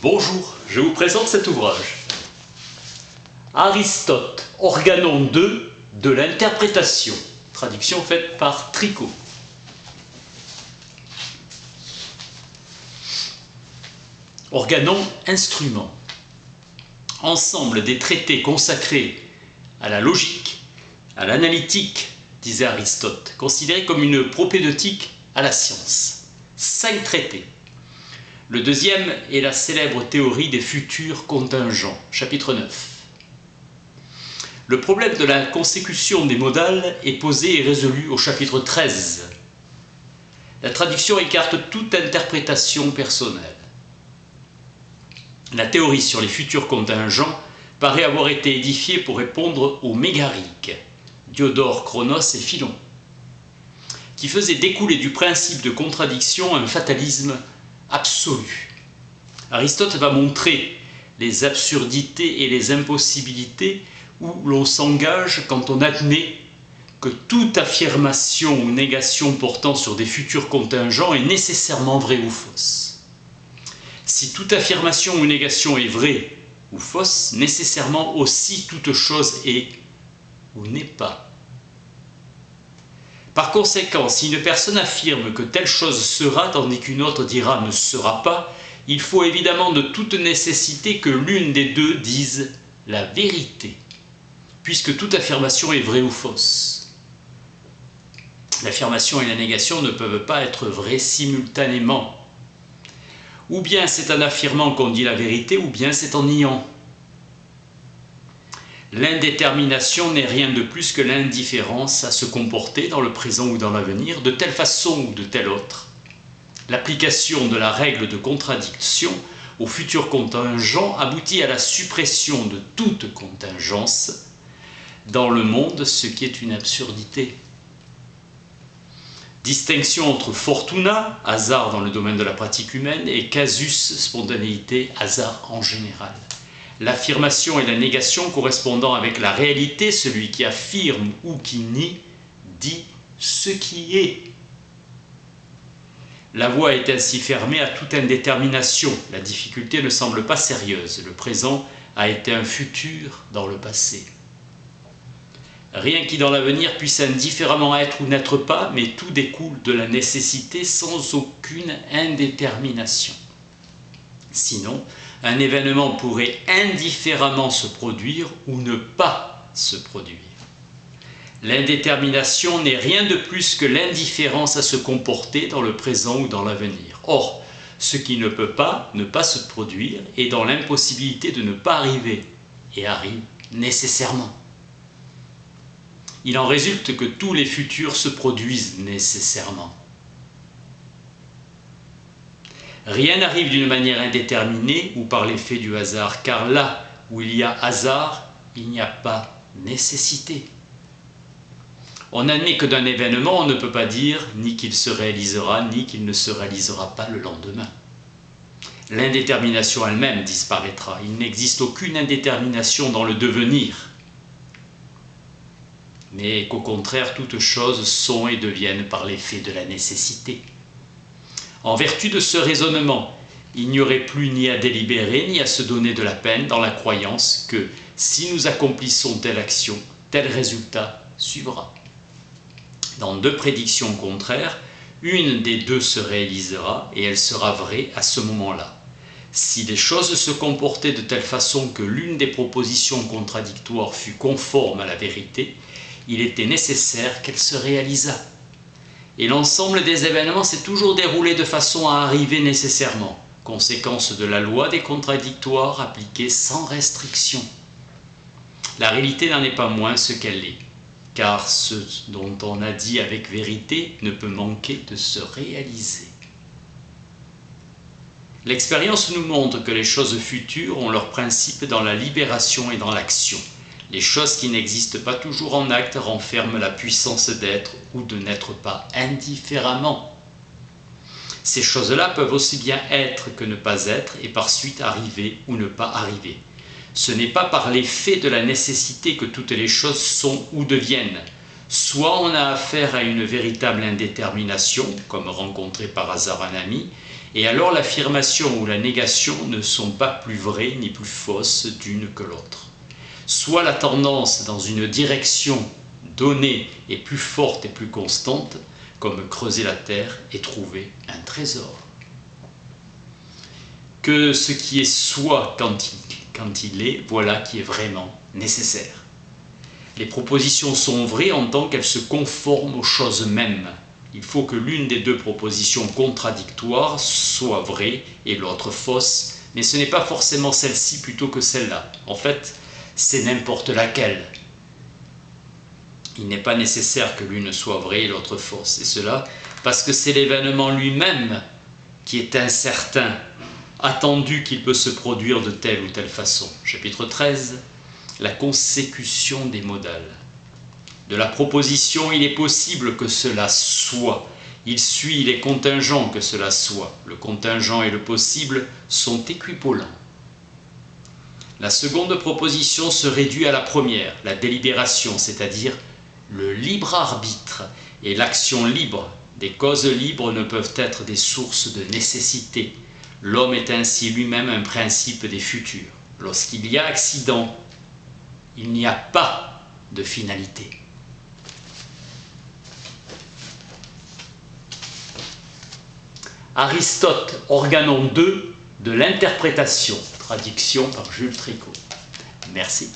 Bonjour, je vous présente cet ouvrage. Aristote, Organon 2 de l'interprétation. Traduction faite par Tricot. Organon, instrument. Ensemble des traités consacrés à la logique, à l'analytique, disait Aristote, considérés comme une propédeutique à la science. 5 traités. Le deuxième est la célèbre théorie des futurs contingents, chapitre 9. Le problème de la consécution des modales est posé et résolu au chapitre 13. La traduction écarte toute interprétation personnelle. La théorie sur les futurs contingents paraît avoir été édifiée pour répondre aux mégariques, Diodore, Chronos et Philon, qui faisaient découler du principe de contradiction un fatalisme absolu. Aristote va montrer les absurdités et les impossibilités où l'on s'engage quand on admet que toute affirmation ou négation portant sur des futurs contingents est nécessairement vraie ou fausse. Si toute affirmation ou négation est vraie ou fausse, nécessairement aussi toute chose est ou n'est pas. Par conséquent, si une personne affirme que telle chose sera tandis qu'une autre dira ne sera pas, il faut évidemment de toute nécessité que l'une des deux dise la vérité, puisque toute affirmation est vraie ou fausse. L'affirmation et la négation ne peuvent pas être vraies simultanément. Ou bien c'est en affirmant qu'on dit la vérité, ou bien c'est en niant. L'indétermination n'est rien de plus que l'indifférence à se comporter dans le présent ou dans l'avenir, de telle façon ou de telle autre. L'application de la règle de contradiction au futur contingent aboutit à la suppression de toute contingence dans le monde, ce qui est une absurdité. Distinction entre fortuna, hasard dans le domaine de la pratique humaine, et casus, spontanéité, hasard en général. L'affirmation et la négation correspondant avec la réalité, celui qui affirme ou qui nie, dit ce qui est. La voie est ainsi fermée à toute indétermination. La difficulté ne semble pas sérieuse. Le présent a été un futur dans le passé. Rien qui dans l'avenir puisse indifféremment être ou n'être pas, mais tout découle de la nécessité sans aucune indétermination. Sinon, un événement pourrait indifféremment se produire ou ne pas se produire. L'indétermination n'est rien de plus que l'indifférence à se comporter dans le présent ou dans l'avenir. Or, ce qui ne peut pas ne pas se produire est dans l'impossibilité de ne pas arriver, et arrive nécessairement. Il en résulte que tous les futurs se produisent nécessairement. Rien n'arrive d'une manière indéterminée ou par l'effet du hasard, car là où il y a hasard, il n'y a pas nécessité. On admet que d'un événement, on ne peut pas dire ni qu'il se réalisera, ni qu'il ne se réalisera pas le lendemain. L'indétermination elle-même disparaîtra. Il n'existe aucune indétermination dans le devenir, mais qu'au contraire, toutes choses sont et deviennent par l'effet de la nécessité. En vertu de ce raisonnement, il n'y aurait plus ni à délibérer ni à se donner de la peine dans la croyance que si nous accomplissons telle action, tel résultat suivra. Dans deux prédictions contraires, une des deux se réalisera et elle sera vraie à ce moment-là. Si les choses se comportaient de telle façon que l'une des propositions contradictoires fût conforme à la vérité, il était nécessaire qu'elle se réalisât. Et l'ensemble des événements s'est toujours déroulé de façon à arriver nécessairement, conséquence de la loi des contradictoires appliquée sans restriction. La réalité n'en est pas moins ce qu'elle est, car ce dont on a dit avec vérité ne peut manquer de se réaliser. L'expérience nous montre que les choses futures ont leur principe dans la libération et dans l'action. Les choses qui n'existent pas toujours en acte renferment la puissance d'être ou de n'être pas indifféremment. Ces choses-là peuvent aussi bien être que ne pas être et par suite arriver ou ne pas arriver. Ce n'est pas par l'effet de la nécessité que toutes les choses sont ou deviennent. Soit on a affaire à une véritable indétermination, comme rencontrer par hasard un ami, et alors l'affirmation ou la négation ne sont pas plus vraies ni plus fausses d'une que l'autre. Soit la tendance dans une direction donnée est plus forte et plus constante, comme creuser la terre et trouver un trésor. Que ce qui est soi quand il est, voilà qui est vraiment nécessaire. Les propositions sont vraies en tant qu'elles se conforment aux choses mêmes. Il faut que l'une des deux propositions contradictoires soit vraie et l'autre fausse, mais ce n'est pas forcément celle-ci plutôt que celle-là. En fait, c'est n'importe laquelle. Il n'est pas nécessaire que l'une soit vraie et l'autre fausse. Et cela parce que c'est l'événement lui-même qui est incertain, attendu qu'il peut se produire de telle ou telle façon. Chapitre 13, la consécution des modales. De la proposition, il est possible que cela soit. Il suit, il est contingent que cela soit. Le contingent et le possible sont équivalents. La seconde proposition se réduit à la première, la délibération, c'est-à-dire le libre arbitre et l'action libre. Des causes libres ne peuvent être des sources de nécessité. L'homme est ainsi lui-même un principe des futurs. Lorsqu'il y a accident, il n'y a pas de finalité. Aristote, Organon 2 de l'interprétation, traduction par Jules Tricot. Merci.